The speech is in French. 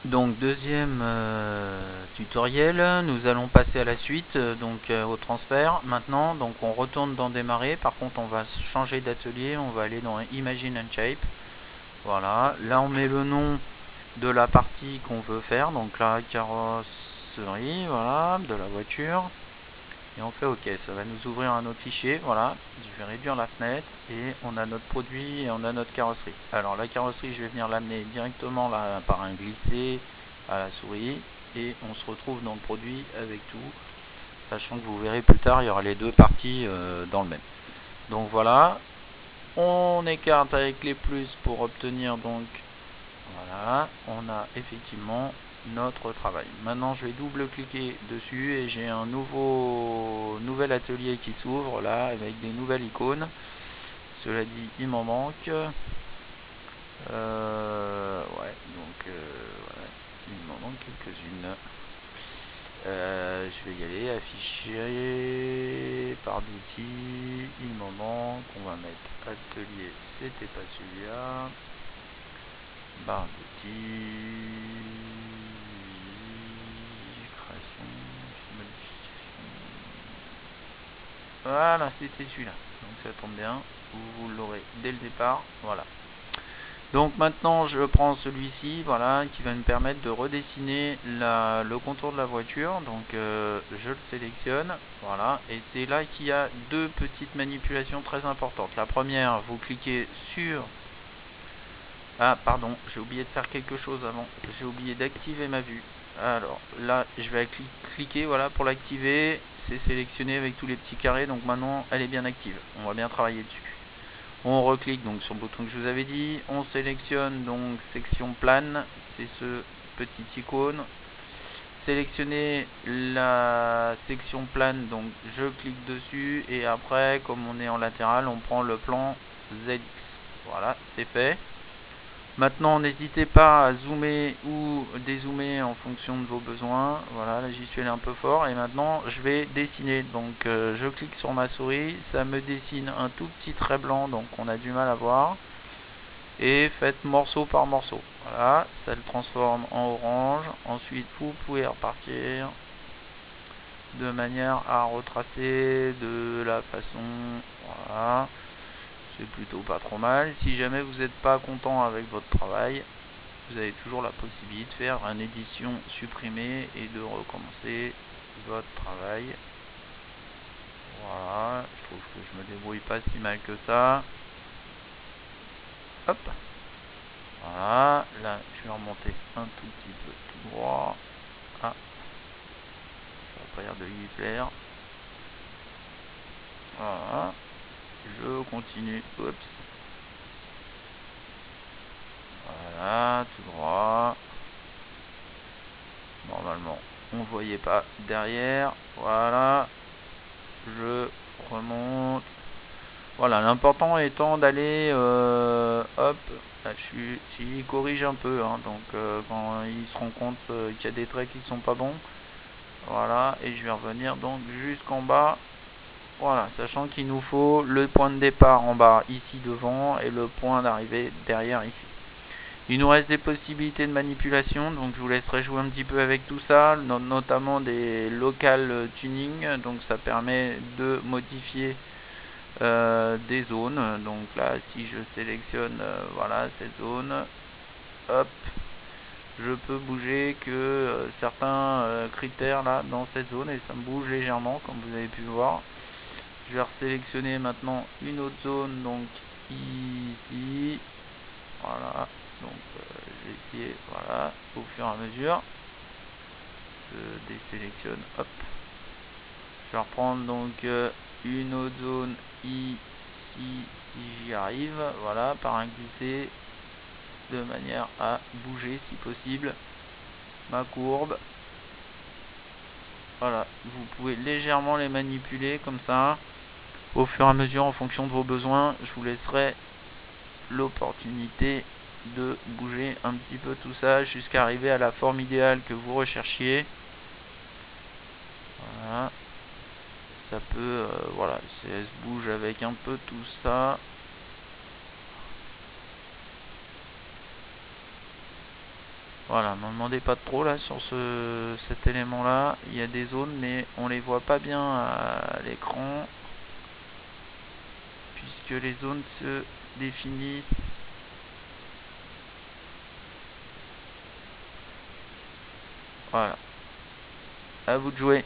Donc deuxième tutoriel, nous allons passer à la suite, au transfert. Maintenant, donc on retourne dans démarrer. Par contre, on va changer d'atelier, on va aller dans Imagine and Shape. Voilà, là on met le nom de la partie qu'on veut faire, donc la carrosserie, voilà, de la voiture. Et on fait OK, ça va nous ouvrir un autre fichier, voilà. Je vais réduire la fenêtre et on a notre produit et on a notre carrosserie. Alors la carrosserie, je vais venir l'amener directement là par un glissé à la souris et on se retrouve dans le produit avec tout, sachant que vous verrez plus tard, il y aura les deux parties dans le même. Donc voilà, on écarte avec les plus pour obtenir donc, voilà, on a effectivement notre travail. Maintenant je vais double-cliquer dessus et j'ai un nouvel atelier qui s'ouvre là avec des nouvelles icônes. Cela dit, il m'en manque. Ouais, voilà, il m'en manque quelques-unes. Je vais y aller, afficher par d'outils, il m'en manque, on va mettre atelier, c'était pas celui-là, barre d'outils, création, modification, voilà, c'était celui-là, donc ça tombe bien, vous l'aurez dès le départ, voilà. Donc maintenant je prends celui-ci, voilà, qui va me permettre de redessiner le contour de la voiture. Donc je le sélectionne, voilà, et c'est là qu'il y a deux petites manipulations très importantes. La première, vous cliquez sur... Ah pardon, j'ai oublié de faire quelque chose avant, j'ai oublié d'activer ma vue. Alors là je vais cliquer, voilà, pour l'activer, c'est sélectionné avec tous les petits carrés, donc maintenant elle est bien active, on va bien travailler dessus. On reclique donc sur le bouton que je vous avais dit, on sélectionne donc section plane, c'est ce petit icône. Sélectionner la section plane, donc je clique dessus et après, comme on est en latéral, on prend le plan ZX. Voilà, c'est fait. Maintenant, n'hésitez pas à zoomer ou dézoomer en fonction de vos besoins. Voilà, là j'y suis allé un peu fort. Et maintenant, je vais dessiner. Donc, je clique sur ma souris. Ça me dessine un tout petit trait blanc, donc on a du mal à voir. Et faites morceau par morceau. Voilà, ça le transforme en orange. Ensuite, vous pouvez repartir de manière à retracer de la façon... Voilà. C'est plutôt pas trop mal. Si jamais vous n'êtes pas content avec votre travail, vous avez toujours la possibilité de faire une édition supprimée et de recommencer votre travail. Voilà, je trouve que je me débrouille pas si mal que ça. Hop. Voilà, là je vais remonter un tout petit peu tout droit. Ah, ça va pas l'air de lui plaire. Voilà, je continue. Oups. Voilà, tout droit. Normalement, on ne voyait pas derrière. Voilà, je remonte. Voilà, l'important étant d'aller, hop, là, il corrige un peu, hein, donc quand il se rend compte qu'il y a des traits qui sont pas bons, voilà, et je vais revenir donc jusqu'en bas, voilà, sachant qu'il nous faut le point de départ en bas ici devant et le point d'arrivée derrière ici. Il nous reste des possibilités de manipulation, donc je vous laisserai jouer un petit peu avec tout ça, notamment des local tuning, donc ça permet de modifier des zones. Donc là, si je sélectionne voilà cette zone, hop, je peux bouger que certains critères là dans cette zone et ça me bouge légèrement comme vous avez pu voir. Je vais resélectionner maintenant une autre zone, donc ici, voilà, donc j'ai essayé, voilà, au fur et à mesure, je désélectionne, hop, je vais reprendre donc une autre zone ici, si j'y arrive, voilà, par un glissé, de manière à bouger si possible ma courbe. Voilà, vous pouvez légèrement les manipuler comme ça, au fur et à mesure en fonction de vos besoins. Je vous laisserai l'opportunité de bouger un petit peu tout ça jusqu'à arriver à la forme idéale que vous recherchiez. Voilà, ça peut, voilà, elle se bouge avec un peu tout ça. Voilà, m'en demandez pas trop là sur cet élément là. Il y a des zones mais on les voit pas bien à l'écran, puisque les zones se définissent. Voilà. À vous de jouer.